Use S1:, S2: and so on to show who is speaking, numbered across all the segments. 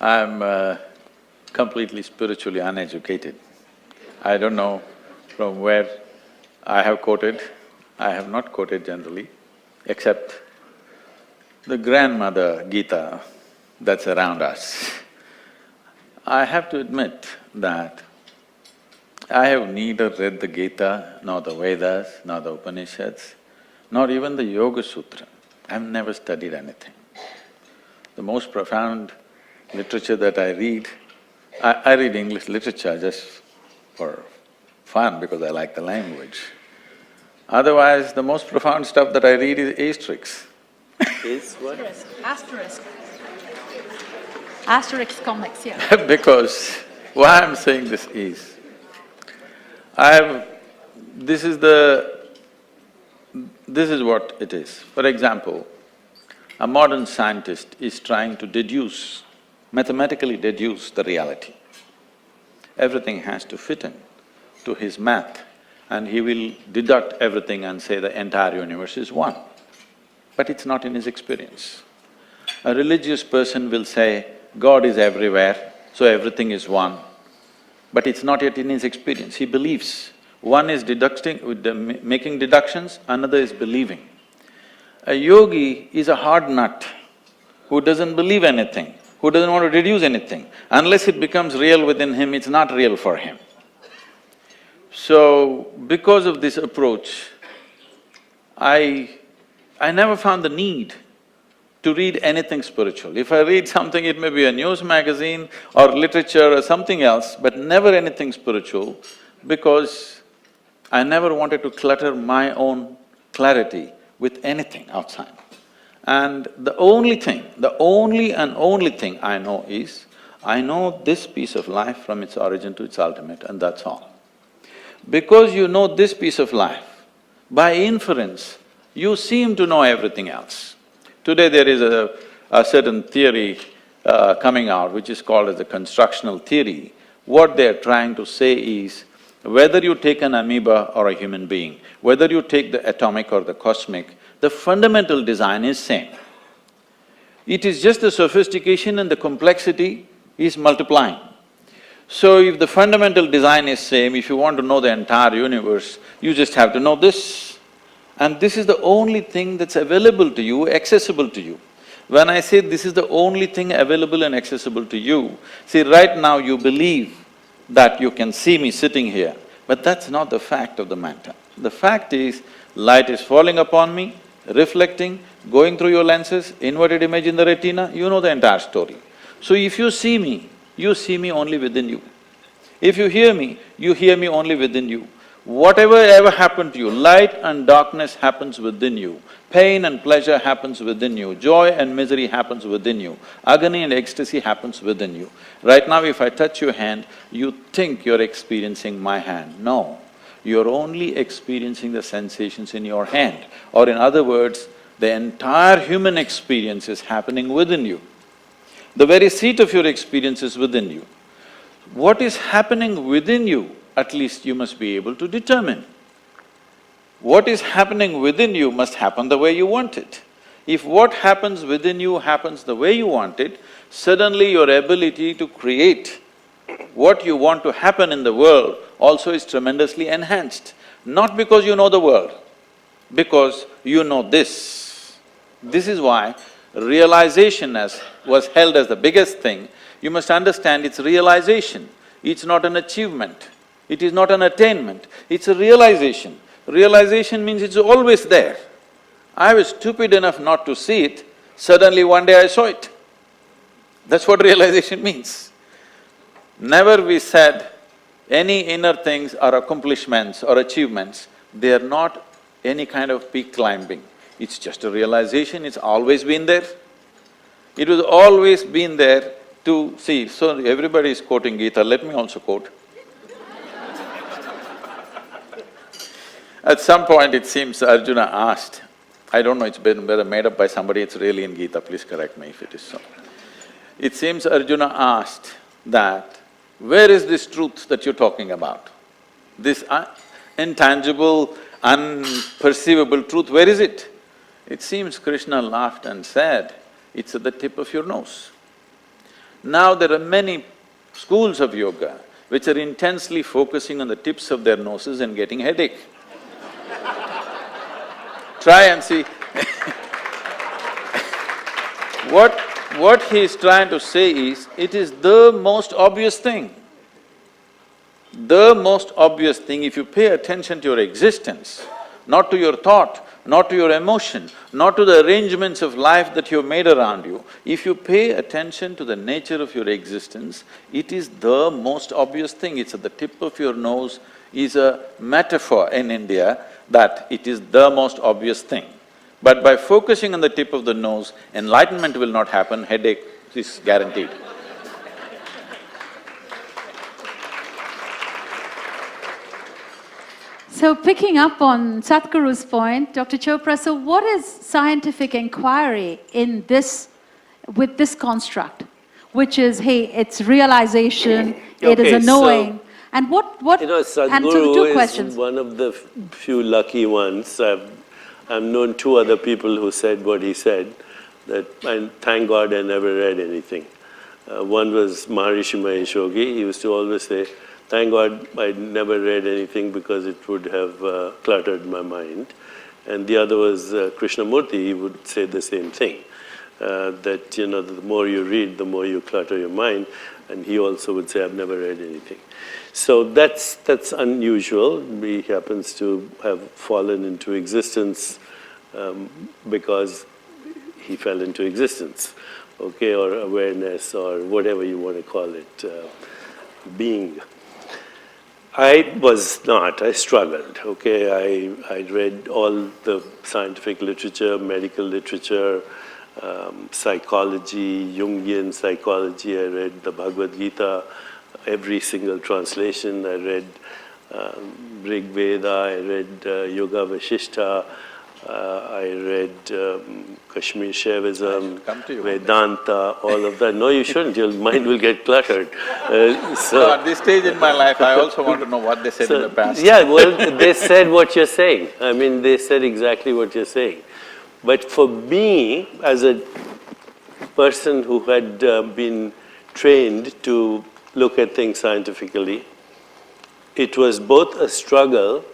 S1: I'm completely spiritually uneducated. I don't know from where I have quoted. I have not quoted generally, except the grandmother Gita that's around us. I have to admit that I have neither read the Gita, nor the Vedas, nor the Upanishads, nor even the Yoga Sutra. I've never studied anything. The most profound literature that I read, I read English literature just for fun because I like the language. Otherwise, the most profound stuff that I read is asterisks.
S2: Is what?
S3: Asterisk. Asterisk comics, yeah.
S1: Because why I'm saying this is, this is what it is. For example, a modern scientist is trying to deduce, mathematically deduce the reality. Everything has to fit in to his math, and he will deduct everything and say the entire universe is one. But it's not in his experience. A religious person will say, God is everywhere, so everything is one. But it's not yet in his experience, he believes. One is making deductions, another is believing. A yogi is a hard nut who doesn't believe anything, who doesn't want to deduce anything. Unless it becomes real within him, it's not real for him. So, because of this approach, I never found the need to read anything spiritual. If I read something, it may be a news magazine or literature or something else, but never anything spiritual, because I never wanted to clutter my own clarity with anything outside. And the only thing, the only and only thing I know is, I know this piece of life from its origin to its ultimate, and that's all. Because you know this piece of life, by inference, you seem to know everything else. Today there is a certain theory coming out which is called as the constructional theory. What they're trying to say is, whether you take an amoeba or a human being, whether you take the atomic or the cosmic, the fundamental design is same. It is just the sophistication and the complexity is multiplying. So if the fundamental design is same, if you want to know the entire universe, you just have to know this. And this is the only thing that's available to you, accessible to you. When I say this is the only thing available and accessible to you, see, right now you believe that you can see me sitting here, but that's not the fact of the matter. The fact is, light is falling upon me, reflecting, going through your lenses, inverted image in the retina, you know the entire story. So if you see me only within you. If you hear me only within you. Whatever ever happened to you, light and darkness happens within you, pain and pleasure happens within you, joy and misery happens within you, agony and ecstasy happens within you. Right now if I touch your hand, you think you're experiencing my hand. No, you're only experiencing the sensations in your hand. Or in other words, the entire human experience is happening within you. The very seat of your experience is within you. What is happening within you, at least you must be able to determine. What is happening within you must happen the way you want it. If what happens within you happens the way you want it, suddenly your ability to create what you want to happen in the world also is tremendously enhanced. Not because you know the world, because you know this. This is why realization was held as the biggest thing. You must understand it's realization, it's not an achievement. It is not an attainment, it's a realization. Realization means it's always there. I was stupid enough not to see it, suddenly one day I saw it. That's what realization means. Never we said any inner things or accomplishments or achievements, they are not any kind of peak climbing. It's just a realization, it's always been there. It was always been there to see. So everybody is quoting Gita, let me also quote. At some point it seems Arjuna asked, I don't know, it's been whether made up by somebody, it's really in Gita, please correct me if it is so. It seems Arjuna asked that, where is this truth that you're talking about? This intangible, unperceivable truth, where is it? It seems Krishna laughed and said, it's at the tip of your nose. Now there are many schools of yoga which are intensely focusing on the tips of their noses and getting headache. Try and see. What he is trying to say is, it is the most obvious thing. The most obvious thing, if you pay attention to your existence, not to your thought, not to your emotion, not to the arrangements of life that you've made around you, if you pay attention to the nature of your existence, it is the most obvious thing. It's at the tip of your nose is a metaphor in India that it is the most obvious thing. But by focusing on the tip of the nose, enlightenment will not happen, headache is guaranteed.
S3: So picking up on Sadhguru's point, Dr. Chopra, so what is scientific inquiry in this, with this construct? Which is, hey, it's realization, it is a knowing. And what…
S2: Sadhguru is
S3: questions.
S2: one of the few lucky ones. I've known two other people who said what he said, and thank God I never read anything. One was Maharishi Mahesh Yogi. He used to always say, thank God I never read anything because it would have cluttered my mind. And the other was Krishnamurti. He would say the same thing, that the more you read, the more you clutter your mind. And he also would say, I've never read anything. So that's unusual. He happens to have fallen into existence because he fell into existence, okay, or awareness, or whatever you want to call it, being. I was not, I struggled, okay. I read all the scientific literature, medical literature, psychology, Jungian psychology. I read the Bhagavad Gita, every single translation. I read Rig Veda, I read Yoga Vasishtha, I read Kashmir Shaivism, Vedanta, all of that. No, you shouldn't, your mind will get cluttered.
S1: So at this stage in my life, I also want to know what they said in the past.
S2: Yeah, well, they said what you're saying. I mean, they said exactly what you're saying. But for me, as a person who had been trained to look at things scientifically, it was both a struggle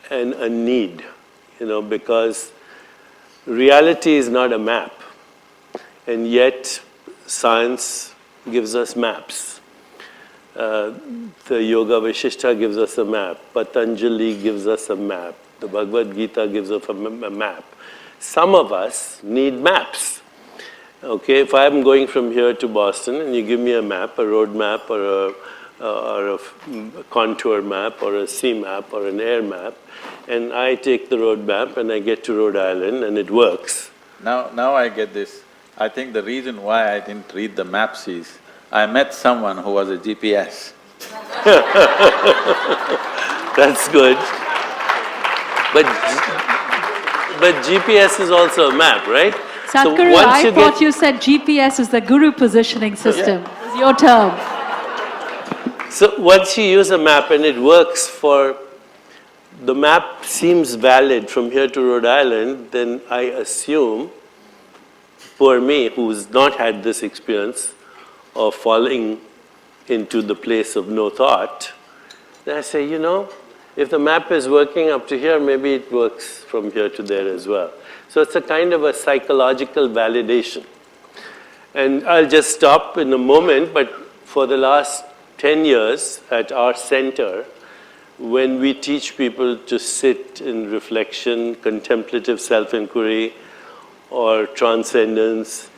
S2: and a need, because reality is not a map, and yet science gives us maps. The Yoga Vasishtha gives us a map, Patanjali gives us a map, the Bhagavad Gita gives us a map. Some of us need maps. Okay, if I'm going from here to Boston and you give me a map, a road map, or a contour map, or a sea map, or an air map, and I take the road map and I get to Rhode Island and it works.
S1: Now I get this. I think the reason why I didn't read the maps is, I met someone who was a GPS.
S2: That's good. But GPS is also a map, right?
S3: Sadhguru, so I thought you said GPS is the guru positioning system. Yeah. It's your term.
S2: So once you use a map and it works for… the map seems valid from here to Rhode Island, then I assume, poor me, who's not had this experience of falling into the place of no thought, then I say, if the map is working up to here, maybe it works from here to there as well. So it's a kind of a psychological validation. And I'll just stop in a moment, but for the last 10 years at our center, when we teach people to sit in reflection, contemplative self-inquiry, or transcendence,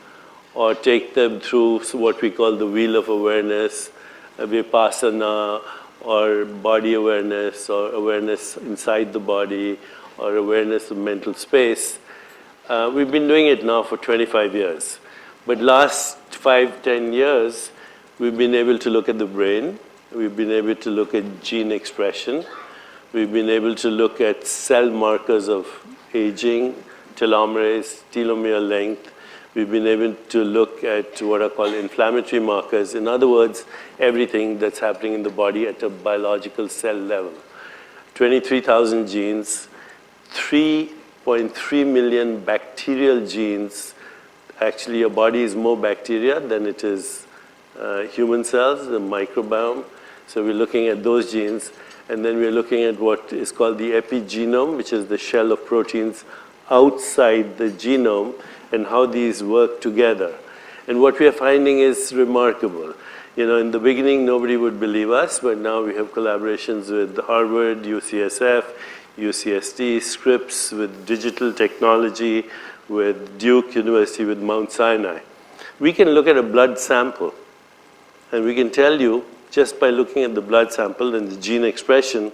S2: or take them through what we call the wheel of awareness, vipassana, or body awareness, or awareness inside the body, or awareness of mental space. We've been doing it now for 25 years. But last 5–10 years, we've been able to look at the brain, we've been able to look at gene expression, we've been able to look at cell markers of aging, telomerase, telomere length. We've been able to look at what are called inflammatory markers. In other words, everything that's happening in the body at a biological cell level. 23,000 genes, 3.3 million bacterial genes. Actually, your body is more bacteria than it is human cells, the microbiome. So we're looking at those genes, and then we're looking at what is called the epigenome, which is the shell of proteins outside the genome, and how these work together. And what we are finding is remarkable. You know, in the beginning, nobody would believe us, but now we have collaborations with Harvard, UCSF, UCSD, Scripps, with digital technology, with Duke University, with Mount Sinai. We can look at a blood sample, and we can tell you, just by looking at the blood sample and the gene expression,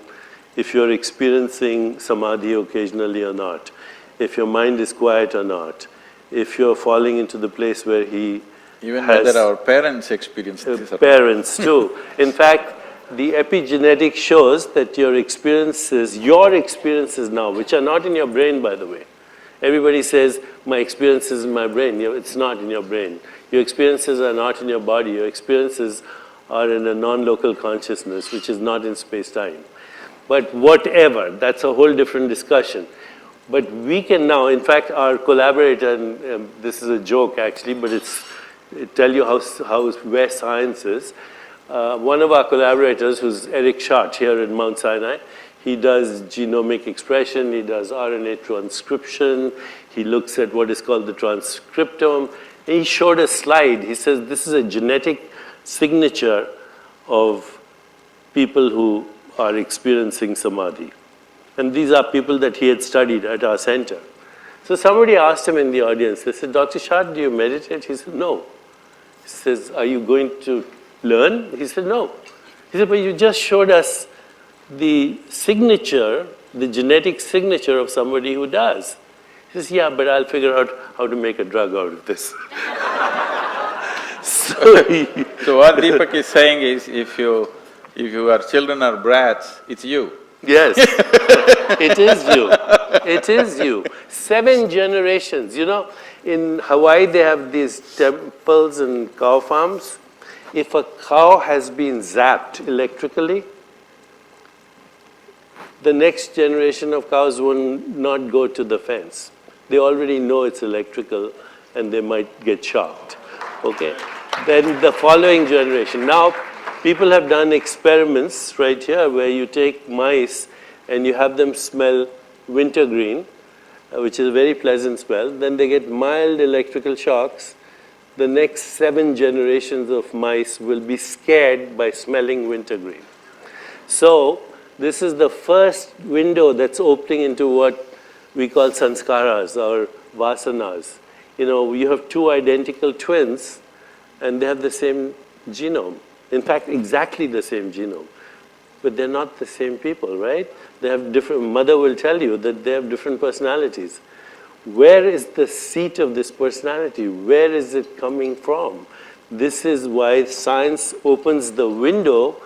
S2: if you're experiencing samadhi occasionally or not, if your mind is quiet or not, if you're falling into the place where he
S1: Even
S2: has
S1: whether our parents experience this or not.
S2: parents too. In fact, the epigenetics shows that your experiences now, which are not in your brain, by the way. Everybody says, my experience is in my brain. It's not in your brain. Your experiences are not in your body. Your experiences are in a non-local consciousness, which is not in space-time. But whatever, that's a whole different discussion. But we can now, in fact, our collaborator, and this is a joke actually, but it tell you where science is. One of our collaborators, who's Eric Schott here at Mount Sinai, he does genomic expression, he does RNA transcription, he looks at what is called the transcriptome. And he showed a slide. He says this is a genetic signature of people who are experiencing samadhi. And these are people that he had studied at our center. So somebody asked him in the audience, they said, Dr. Schott, do you meditate? He said, no. He says, are you going to learn? He said, no. He said, but you just showed us the signature, the genetic signature of somebody who does. He says, yeah, but I'll figure out how to make a drug out of this.
S1: So what Deepak is saying is, if your children are brats, it's you.
S2: Yes, it is you. It is you. 7 generations. You know, in Hawaii they have these temples and cow farms. If a cow has been zapped electrically, the next generation of cows will not go to the fence. They already know it's electrical and they might get shocked. Okay? Then the following generation. Now, people have done experiments right here where you take mice and you have them smell wintergreen, which is a very pleasant smell. Then they get mild electrical shocks. The next 7 generations of mice will be scared by smelling wintergreen. So, this is the first window that's opening into what we call sanskaras or vasanas. You know, you have 2 identical twins and they have the same genome. In fact, exactly the same genome. But they're not the same people, right? They have different, mother will tell you that they have different personalities. Where is the seat of this personality? Where is it coming from? This is why science opens the window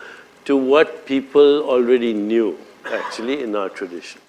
S2: to what people already knew, actually, in our tradition.